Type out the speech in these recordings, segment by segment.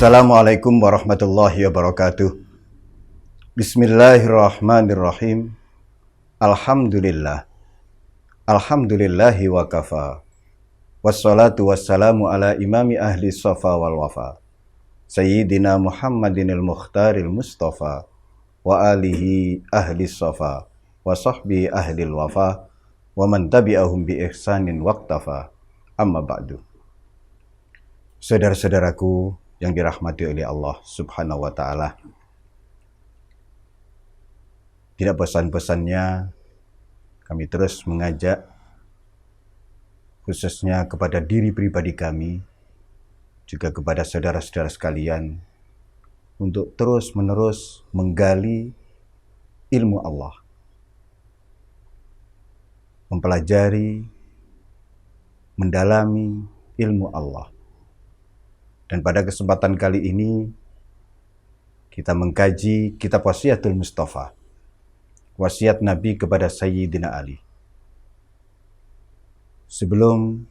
Assalamualaikum warahmatullahi wabarakatuh. Bismillahirrahmanirrahim. Alhamdulillah. Alhamdulillahi wa kafa. Wassalatu wassalamu ala imami ahli safa wal wafa. Sayyidina Muhammadinil Mukhtaril Mustafa. Wa alihi ahli safa. Wa sahbihi ahli wafa. Wa man tabi'ahum bi ihsanin waqtafa. Amma ba'du. Saudara-saudaraku yang dirahmati oleh Allah Subhanahu wa ta'ala. Tidak bosan-bosannya kami terus mengajak khususnya kepada diri pribadi kami, juga kepada saudara-saudara sekalian, untuk terus-menerus menggali ilmu Allah, mempelajari, mendalami ilmu Allah. Dan pada kesempatan kali ini kita mengkaji kitab Wasiatul Mustafa, wasiat Nabi kepada Sayyidina Ali. Sebelum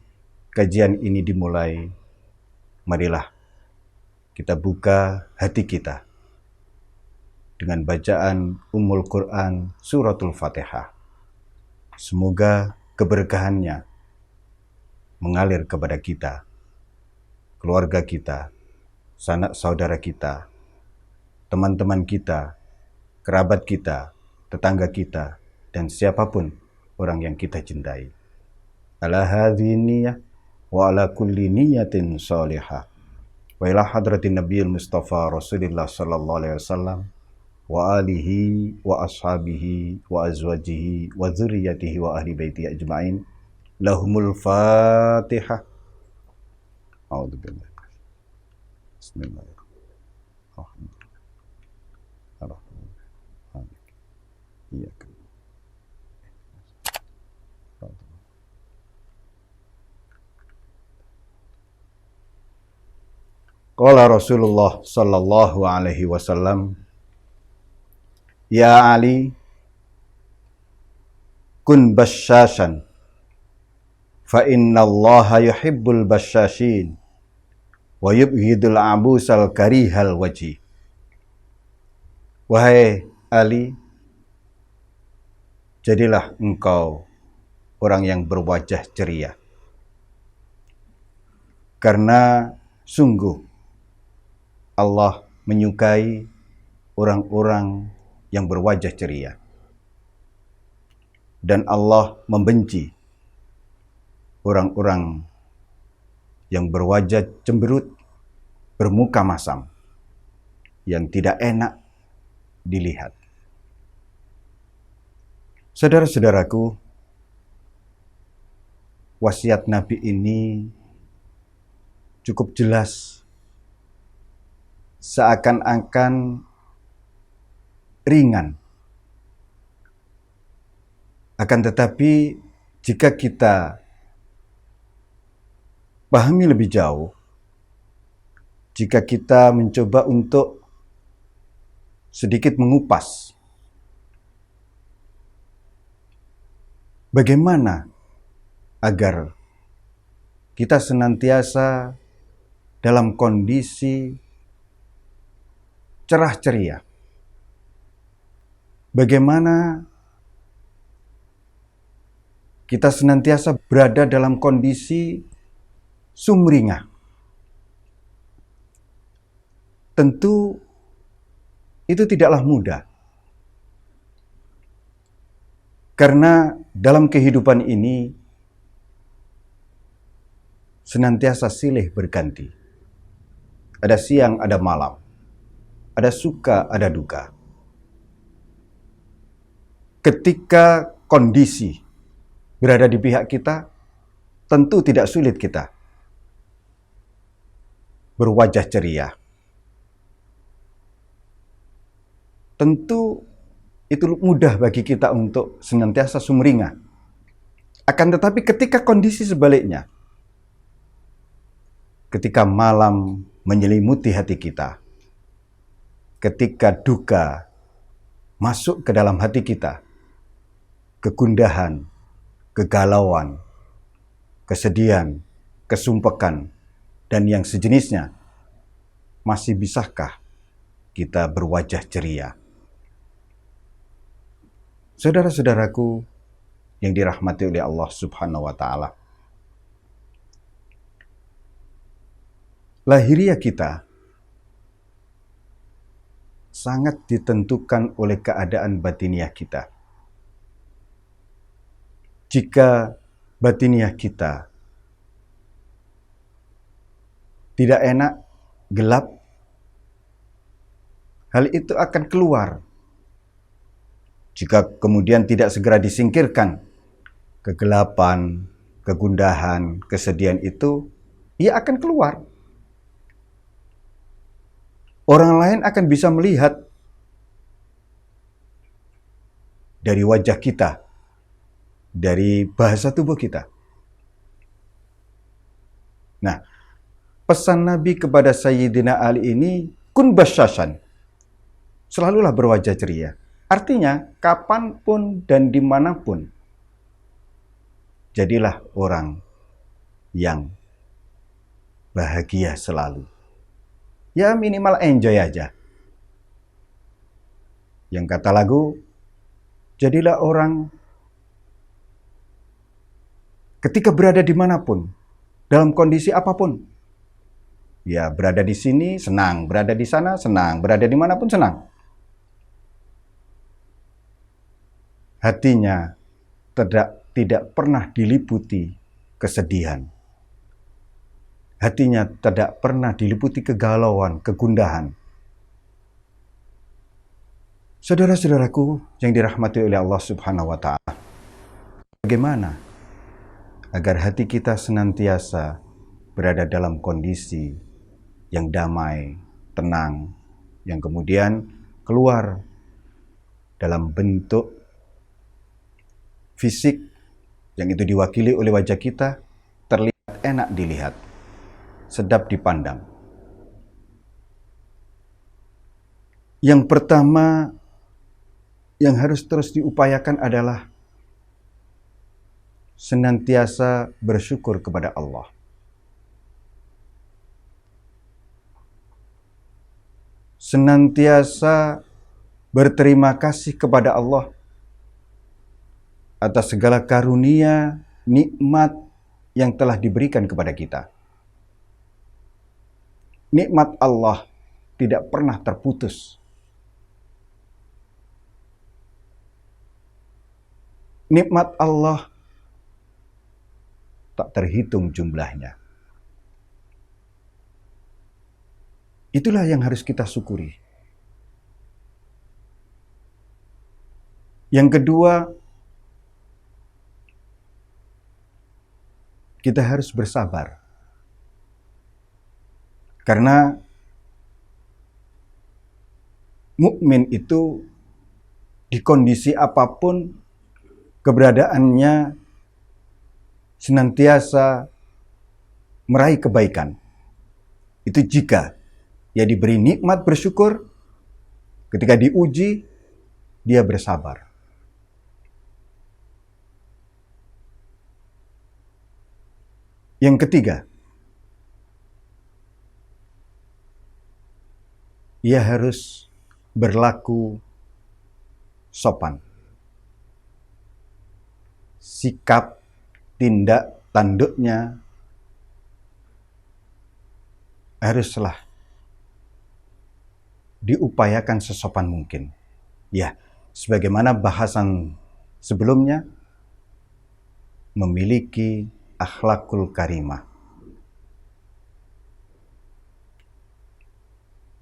kajian ini dimulai, marilah kita buka hati kita dengan bacaan Ummul Quran Suratul Fatihah. Semoga keberkahannya mengalir kepada kita, keluarga kita, sanak saudara kita, teman-teman kita, kerabat kita, tetangga kita, dan siapapun orang yang kita cintai. Ala hadhihi niyyah wa ala kulli niyyatin shalihah. Wa ila hadratin Nabiyil Mustafa Rasulillah sallallahu alaihi wasallam wa alihi wa ashabihi wa azwajihi wa dzurriyyatihi wa ahli baiti ajma'in. Lahumul Fatihah. A'udzubillah. Bismillahirrahmanirrahim. Qala Rasulullah sallallahu alaihi wasallam, Ya Ali, kun basyashan, fa inna Allaha yuhibbul basyashin wa yubghidul abusal karihal wajhi. Wahai Ali, jadilah engkau orang yang berwajah ceria, karena sungguh Allah menyukai orang-orang yang berwajah ceria, dan Allah membenci orang-orang yang berwajah cemberut, bermuka masam, yang tidak enak dilihat. Saudara-saudaraku, wasiat Nabi ini cukup jelas, seakan-akan ringan. Akan tetapi jika kita pahami lebih jauh, jika kita mencoba untuk sedikit mengupas bagaimana agar kita senantiasa dalam kondisi cerah ceria, bagaimana kita senantiasa berada dalam kondisi sumringah. Tentu itu tidaklah mudah, karena dalam kehidupan ini senantiasa silih berganti. Ada siang, ada malam, ada suka, ada duka. Ketika kondisi berada di pihak kita, tentu tidak sulit kita berwajah ceria. Tentu itu mudah bagi kita untuk senantiasa sumringah. Akan tetapi ketika kondisi sebaliknya, ketika malam menyelimuti hati kita, ketika duka masuk ke dalam hati kita, kegundahan, kegalauan, kesedihan, kesumpekan, dan yang sejenisnya, masih bisakah kita berwajah ceria? Saudara-saudaraku yang dirahmati oleh Allah Subhanahu wa Ta'ala, lahiriah kita sangat ditentukan oleh keadaan batiniah kita. Jika batiniah kita tidak enak, gelap, hal itu akan keluar. Jika kemudian tidak segera disingkirkan, kegelapan, kegundahan, kesedihan itu, ia akan keluar. Orang lain akan bisa melihat dari wajah kita, dari bahasa tubuh kita. Nah, pesan Nabi kepada Sayyidina Ali ini, kun basyashan, selalulah berwajah ceria. Artinya, kapanpun dan dimanapun, jadilah orang yang bahagia selalu. Ya minimal enjoy aja. Yang kata lagu, jadilah orang ketika berada dimanapun, dalam kondisi apapun. Ya berada di sini senang, berada di sana senang, berada dimanapun senang. Hatinya tidak pernah diliputi kesedihan. Hatinya tidak pernah diliputi kegalauan, kegundahan. Saudara-saudaraku yang dirahmati oleh Allah Subhanahu wa Ta'ala, bagaimana agar hati kita senantiasa berada dalam kondisi yang damai, tenang, yang kemudian keluar dalam bentuk fisik yang itu diwakili oleh wajah kita, terlihat enak dilihat, sedap dipandang. Yang pertama yang harus terus diupayakan adalah senantiasa bersyukur kepada Allah. Senantiasa berterima kasih kepada Allah atas segala karunia, nikmat yang telah diberikan kepada kita. Nikmat Allah tidak pernah terputus. Nikmat Allah tak terhitung jumlahnya. Itulah yang harus kita syukuri. Yang kedua, kita harus bersabar. Karena mukmin itu di kondisi apapun keberadaannya senantiasa meraih kebaikan. Itu jika ia diberi nikmat bersyukur, ketika diuji dia bersabar. Yang ketiga, ia harus berlaku sopan. Sikap, tindak, tanduknya haruslah diupayakan sesopan mungkin. Ya, sebagaimana bahasan sebelumnya, memiliki akhlakul karimah.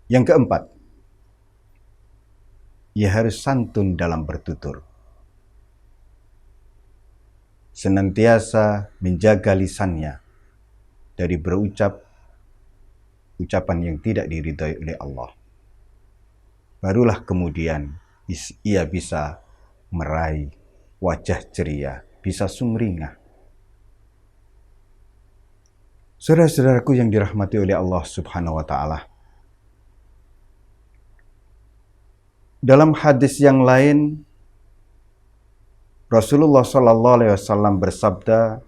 Yang keempat, ia harus santun dalam bertutur. Senantiasa menjaga lisannya dari berucap ucapan yang tidak diridhai oleh Allah. Barulah kemudian ia bisa meraih wajah ceria, bisa sumringah. Saudara-saudaraku yang dirahmati oleh Allah Subhanahu wa Ta'ala, dalam hadis yang lain Rasulullah SAW bersabda,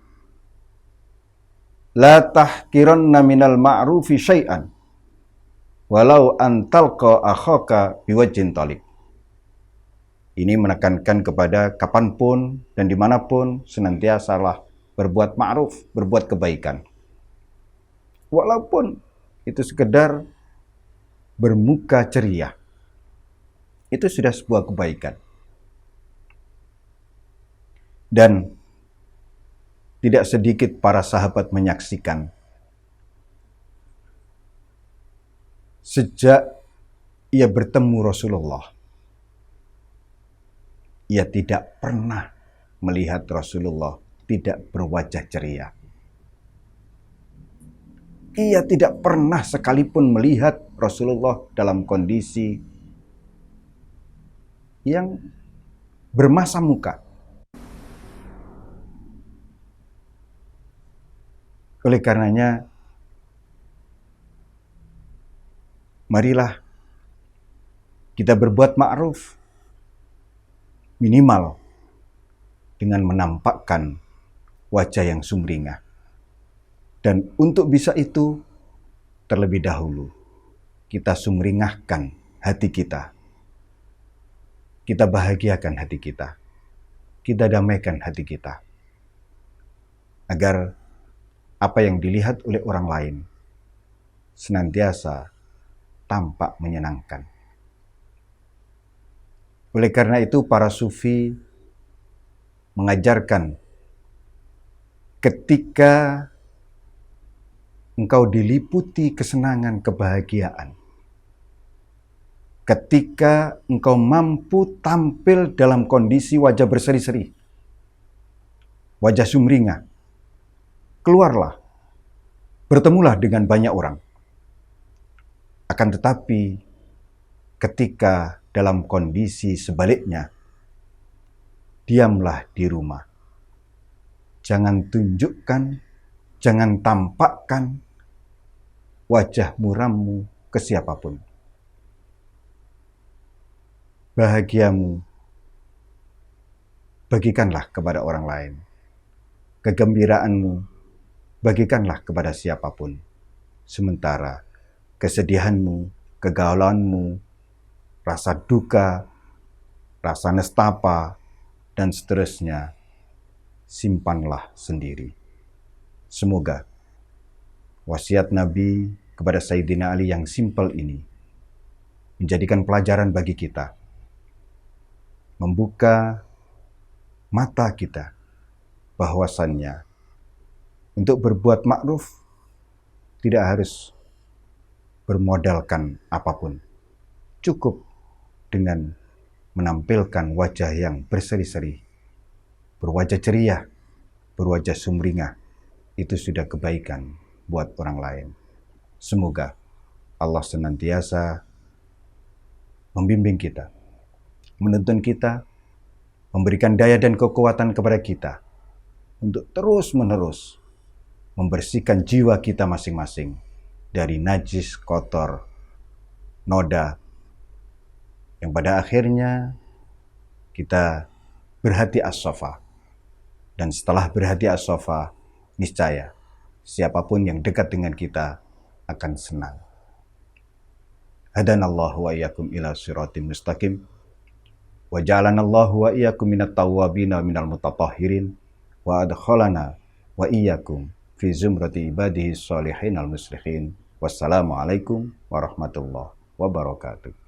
"La tahkiranna minal ma'rufi syai'an, walau antalqa akhaka biwajhin thalik. Ini menekankan kepada kapanpun dan dimanapun senantiasalah berbuat ma'ruf, berbuat kebaikan. Walaupun itu sekedar bermuka ceria, itu sudah sebuah kebaikan. Dan tidak sedikit para sahabat menyaksikan sejak ia bertemu Rasulullah, ia tidak pernah melihat Rasulullah tidak berwajah ceria. Ia tidak pernah sekalipun melihat Rasulullah dalam kondisi yang bermasam muka. Oleh karenanya, marilah kita berbuat ma'ruf minimal dengan menampakkan wajah yang sumringah. Dan untuk bisa itu, terlebih dahulu kita sumringahkan hati kita. Kita bahagiakan hati kita. Kita damaikan hati kita. Agar apa yang dilihat oleh orang lain senantiasa tampak menyenangkan. Oleh karena itu para sufi mengajarkan ketika engkau diliputi kesenangan, kebahagiaan, ketika engkau mampu tampil dalam kondisi wajah berseri-seri, wajah sumringah, keluarlah, bertemulah dengan banyak orang. Akan tetapi ketika dalam kondisi sebaliknya, diamlah di rumah. Jangan tunjukkan, jangan tampakkan wajah murammu ke siapapun. Bahagiamu bagikanlah kepada orang lain. Kegembiraanmu bagikanlah kepada siapapun. Sementara kesedihanmu, kegalauanmu, rasa duka, rasa nestapa, dan seterusnya, simpanlah sendiri. Semoga wasiat Nabi kepada Sayyidina Ali yang simpel ini menjadikan pelajaran bagi kita, membuka mata kita bahwasannya untuk berbuat ma'ruf tidak harus bermodalkan apapun. Cukup dengan menampilkan wajah yang berseri-seri, berwajah ceria, berwajah sumringah. Itu sudah kebaikan buat orang lain. Semoga Allah senantiasa membimbing kita, menuntun kita, memberikan daya dan kekuatan kepada kita untuk terus-menerus membersihkan jiwa kita masing-masing dari najis, kotor, noda, yang pada akhirnya kita berhati as-safa. Dan setelah berhati as-safa, niscaya siapapun yang dekat dengan kita akan senang. Hadanallahu wa iyyakum ila siratim mustaqim. Wa ja'alanallahu wa iyyakum minat tawwabina minal mutatahhirin. Wa adkhalana wa iyyakum fi zumrati ibadihi sholihin al-muslihin. Wassalamualaikum warahmatullahi wabarakatuh.